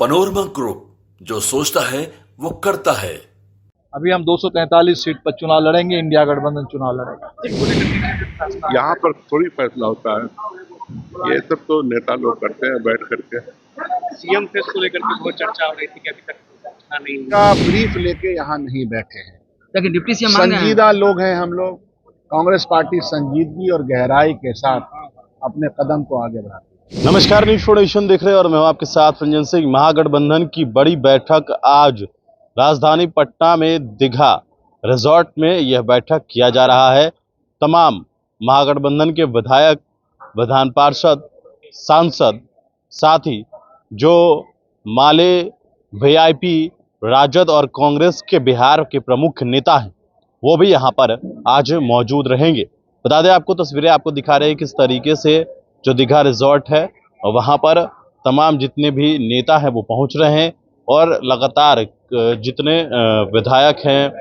Panorama group, जो सोचता है वो करता है। अभी हम 243 सीट पर चुनाव लड़ेंगे, इंडिया गठबंधन चुनाव लड़ेगा। यहाँ पर थोड़ी फैसला होता है, ये सब तो नेता लोग करते हैं बैठ करके। सीएम फेस को लेकर के बहुत चर्चा हो रही थी कि अभी तक नहीं का ब्रीफ लेके यहाँ नहीं बैठे हैं। लेकिन डिप्टी सीएम मांग रहे हैं। संजीदा लोग हैं हम लोग। कांग्रेस पार्टी संजीदगी और गहराई के साथ अपने कदम को आगे बढ़ाती है। नमस्कार, न्यूज़ फॉर नेशन देख रहे हैं और मैं हूं आपके साथ रंजन सिंह। महागठबंधन की बड़ी बैठक आज राजधानी पटना में दीघा रिजॉर्ट में यह बैठक किया जा रहा है। तमाम महागठबंधन के विधायक, विधान पार्षद, सांसद, साथ ही जो माले, वीआईपी, राजद और कांग्रेस के बिहार के प्रमुख नेता हैं, वो भी यहाँ पर आज मौजूद रहेंगे। बता दें आपको, तस्वीरें आपको दिखा रहे हैं किस तरीके से जो दीघा रिजॉर्ट है और वहाँ पर तमाम जितने भी नेता हैं वो पहुँच रहे हैं और लगातार जितने विधायक हैं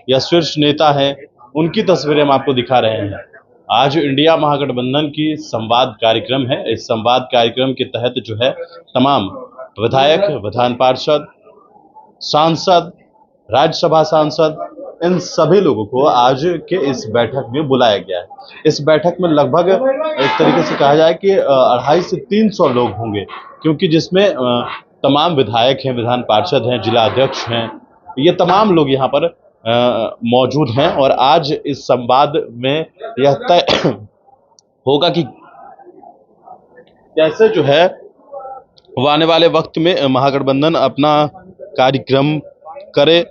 या शीर्ष नेता हैं उनकी तस्वीरें हम आपको दिखा रहे हैं। आज इंडिया महागठबंधन की संवाद कार्यक्रम है। इस संवाद कार्यक्रम के तहत जो है तमाम विधायक, विधान पार्षद, सांसद, राज्यसभा सांसद, इन सभी लोगों को आज के इस बैठक में बुलाया गया है। इस बैठक में लगभग एक तरीके से कहा जाए कि 250 से 300 लोग होंगे, क्योंकि जिसमें तमाम विधायक हैं, विधान पार्षद हैं, जिला अध्यक्ष हैं, ये तमाम लोग यहाँ पर मौजूद हैं। और आज इस संवाद में यह तय होगा कि कैसे जो है वो आने वाले वक्त में महागठबंधन अपना कार्यक्रम करे,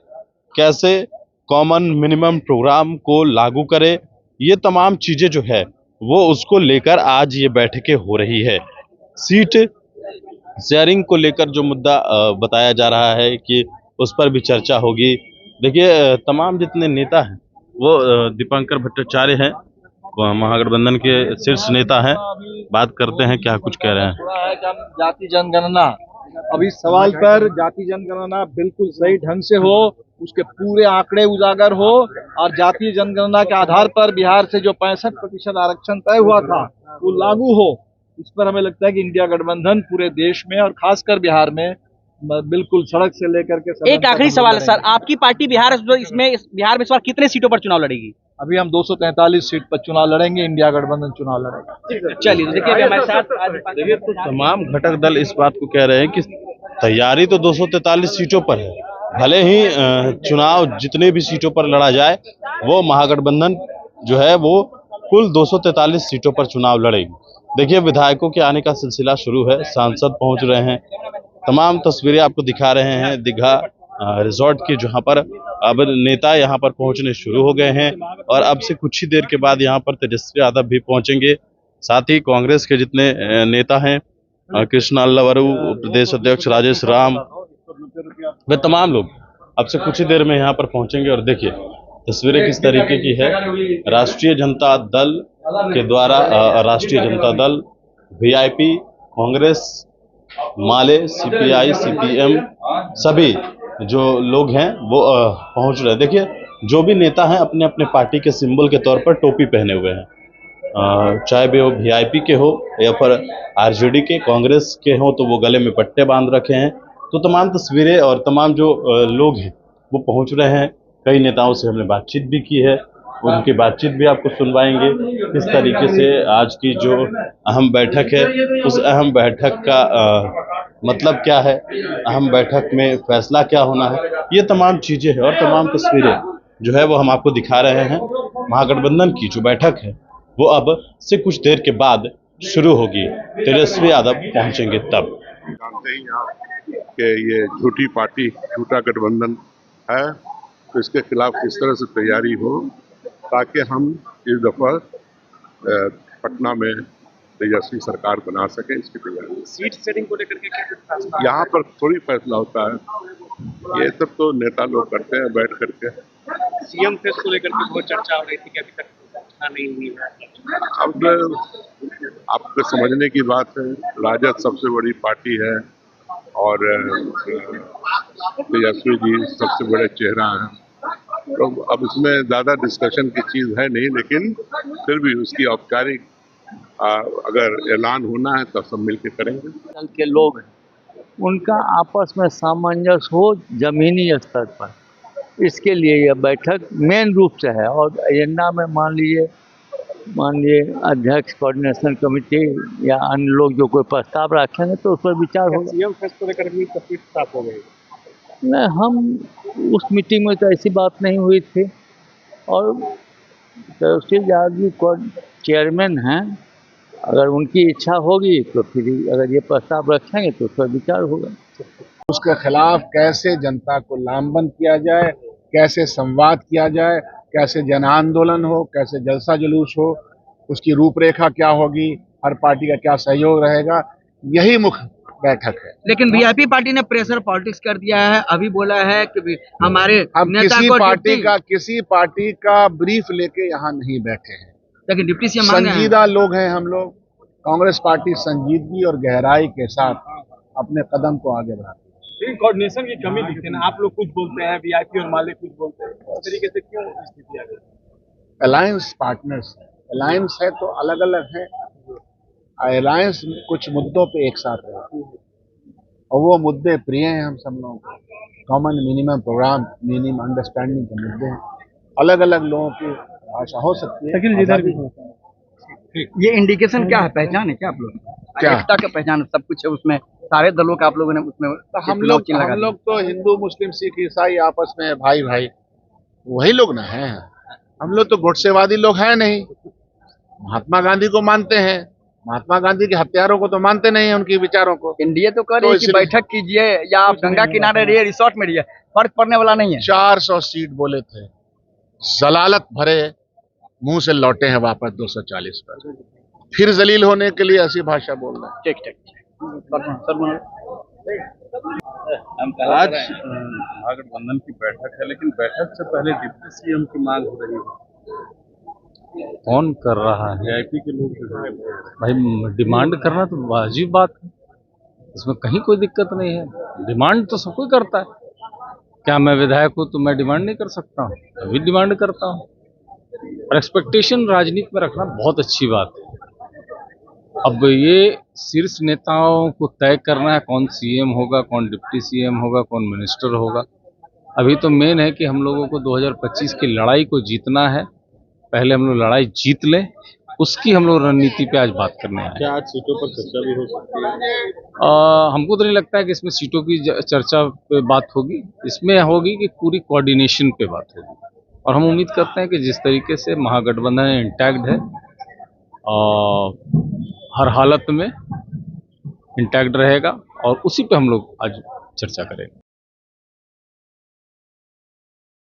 कैसे कॉमन मिनिमम प्रोग्राम को लागू करे। ये तमाम चीज़ें जो है वो उसको लेकर आज ये बैठकें हो रही है। सीट शेयरिंग को लेकर जो मुद्दा बताया जा रहा है कि उस पर भी चर्चा होगी। देखिए, तमाम जितने नेता हैं वो दीपांकर भट्टाचार्य हैं, महागठबंधन के शीर्ष नेता हैं। बात करते हैं क्या कुछ कह रहे हैं। जाति जनगणना, अभी सवाल पर जाति जनगणना बिल्कुल सही ढंग से हो, उसके पूरे आंकड़े उजागर हो और जातीय जनगणना के आधार पर बिहार से जो 65% आरक्षण तय हुआ था वो लागू हो। इस पर हमें लगता है कि इंडिया गठबंधन पूरे देश में और खासकर बिहार में बिल्कुल सड़क से लेकर के एक आखिरी सवाल है सर, आपकी पार्टी बिहार में इस बार कितने सीटों पर चुनाव लड़ेगी? अभी हम 243 सीट पर चुनाव लड़ेंगे, इंडिया गठबंधन चुनाव लड़ेगा। चलिए, देखिए हमारे साथ देखिए, तो तमाम घटक दल इस बात को कह रहे हैं कि तैयारी तो 243 सीटों पर है। भले ही चुनाव जितने भी सीटों पर लड़ा जाए, वो महागठबंधन जो है वो कुल 243 सीटों पर चुनाव लड़ेगी। देखिए, विधायकों के आने का सिलसिला शुरू है, सांसद पहुंच रहे हैं। तमाम तस्वीरें आपको दिखा रहे हैं दीघा रिजॉर्ट की, जहां पर अब नेता यहां पर पहुंचने शुरू हो गए हैं और अब से कुछ ही देर के बाद यहां पर तेजस्वी यादव भी पहुंचेंगे। साथ ही कांग्रेस के जितने नेता हैं, कृष्णा अल्लावरू, प्रदेश अध्यक्ष राजेश राम, वे तमाम लोग अब से कुछ ही देर में यहाँ पर पहुंचेंगे। और देखिए तस्वीरें किस तरीके की है। राष्ट्रीय जनता दल के द्वारा राष्ट्रीय जनता दल, वीआईपी, कांग्रेस, माले, सीपीआई, सीपीएम, सभी जो लोग हैं वो पहुंच रहे हैं। देखिए, जो भी नेता हैं अपने अपने पार्टी के सिंबल के तौर पर टोपी पहने हुए हैं, चाहे वे वो वीआईपी के हो या फिर आरजेडी के, कांग्रेस के हो तो वो गले में पट्टे बांध रखे हैं। तो तमाम तस्वीरें और तमाम जो लोग हैं वो पहुंच रहे हैं। कई नेताओं से हमने बातचीत भी की है, उनकी बातचीत भी आपको सुनवाएंगे। किस तरीके से आज की जो अहम बैठक है, उस अहम बैठक का मतलब क्या है, अहम बैठक में फैसला क्या होना है, ये तमाम चीज़ें हैं और तमाम तस्वीरें जो है वो हम आपको दिखा रहे हैं। महागठबंधन की जो बैठक है वो अब से कुछ देर के बाद शुरू होगी। तेजस्वी यादव पहुंचेंगे तब। जानते ही आप कि ये झूठी पार्टी, झूठा गठबंधन है, तो इसके खिलाफ किस तरह से तैयारी हो ताकि हम इस दफा पटना में तेजस्वी सरकार बना सकें, इसकी तैयारी। सीट शेयरिंग को लेकर के क्या फैसला? यहाँ पर थोड़ी फैसला होता है, ये सब तो नेता लोग करते हैं बैठ करके। सीएम फेस को लेकर के बहुत चर्चा हो रही थी कि अभी तक नहीं हुई है। अब आपको समझने की बात है, राजद सबसे बड़ी पार्टी है और तेजस्वी जी सबसे बड़े चेहरा हैं, तो अब इसमें ज़्यादा डिस्कशन की चीज़ है नहीं, लेकिन फिर भी उसकी औपचारिक अगर ऐलान होना है तो सब मिलकर करेंगे। दल के लोग उनका आपस में सामंजस्य हो जमीनी स्तर पर, इसके लिए यह बैठक मेन रूप से है। और एजेंडा में मान लीजिए अध्यक्ष कोऑर्डिनेशन कमेटी या अन्य लोग जो कोई प्रस्ताव रखेंगे तो उस पर विचार होगा। सीएम फेस को लेकर भी तस्वीर साफ हो गई। नहीं, हम उस मीटिंग में तो ऐसी बात नहीं हुई थी। और तहसील जी चेयरमैन हैं, अगर उनकी इच्छा होगी तो फिर अगर ये प्रस्ताव रखेंगे तो उस पर विचार होगा। उसके खिलाफ कैसे जनता को लामबंद किया जाए, कैसे संवाद किया जाए, कैसे जन आंदोलन हो, कैसे जलसा जुलूस हो, उसकी रूपरेखा क्या होगी, हर पार्टी का क्या सहयोग रहेगा, यही मुख्य बैठक है। लेकिन वीआईपी पार्टी ने प्रेशर पॉलिटिक्स कर दिया है, अभी बोला है कि हमारे हम नेता किसी पार्टी का ब्रीफ लेके यहाँ नहीं बैठे हैं। लेकिन डिप्टी सीएम मांग रहे हैं। संजीदा लोग हैं हम लोग। कांग्रेस पार्टी संजीदगी और गहराई के साथ अपने कदम को आगे बढ़ाती है। कोऑर्डिनेशन की कमी दिखती है ना, आप लोग कुछ बोलते हैं, वीआईपी और माले कुछ बोलते हैं, इस तरीके से क्यों स्थिति आ गई? अलायंस पार्टनर्स है, अलायंस है तो अलग अलग है। अलायंस कुछ मुद्दों पे एक साथ रहती है और वो मुद्दे प्रिय हैं हम सब लोगों को। Common minimum programme, minimum understanding के मुद्दे हैं। अलग अलग लोगों की भाषा हो सकती है। ये इंडिकेशन क्या है, पहचान है क्या आप लोग? क्या? एकता का पहचान सब कुछ है उसमें, सारे दलों का आप लोगों ने उसमें तो हम लोग तो हिंदू मुस्लिम सिख ईसाई आपस में भाई भाई वही लोग ना हैं। हम लोग तो गुटसेवादी लोग हैं नहीं। महात्मा गांधी को मानते हैं, महात्मा गांधी के हत्यारों को तो मानते नहीं है, उनके विचारों को। एनडीए तो कर रही है कि बैठक कीजिए या आप गंगा किनारे रहिए, रिसोर्ट में रहिए, फर्क पड़ने वाला नहीं है। 400 सीट बोले थे, जलालत भरे मुंह से लौटे हैं वापस 240 पर। फिर जलील होने के लिए ऐसी भाषा बोल रहे हैं। ठीक। आज महागठबंधन की बैठक है, लेकिन बैठक से पहले डिप्टी सीएम की मांग हो रही है। कौन कर रहा है? वीआईपी के लोग भाई डिमांड करना तो वाजिब बात है, इसमें कहीं कोई दिक्कत नहीं है। डिमांड तो सब कोई करता है। क्या मैं विधायक हूँ तो मैं डिमांड नहीं कर सकता हूँ? मैं भी डिमांड करता हूँ। और एक्सपेक्टेशन राजनीति में रखना बहुत अच्छी बात है। अब ये शीर्ष नेताओं को तय करना है कौन सीएम होगा, कौन डिप्टी सीएम होगा, कौन मिनिस्टर होगा। अभी तो मेन है कि हम लोगों को 2025 की लड़ाई को जीतना है। पहले हम लोग लड़ाई जीत लें, उसकी हम लोग रणनीति पे आज बात करने आए। क्या आज सीटों पर चर्चा भी हो सकती है? हमको तो नहीं लगता है कि इसमें सीटों की चर्चा पे बात होगी। इसमें होगी कि पूरी कोऑर्डिनेशन पे बात होगी। और हम उम्मीद करते हैं कि जिस तरीके से महागठबंधन इंटैक्ट है और हर हालत में इंटैक्ट रहेगा और उसी पे हम लोग आज चर्चा करेंगे।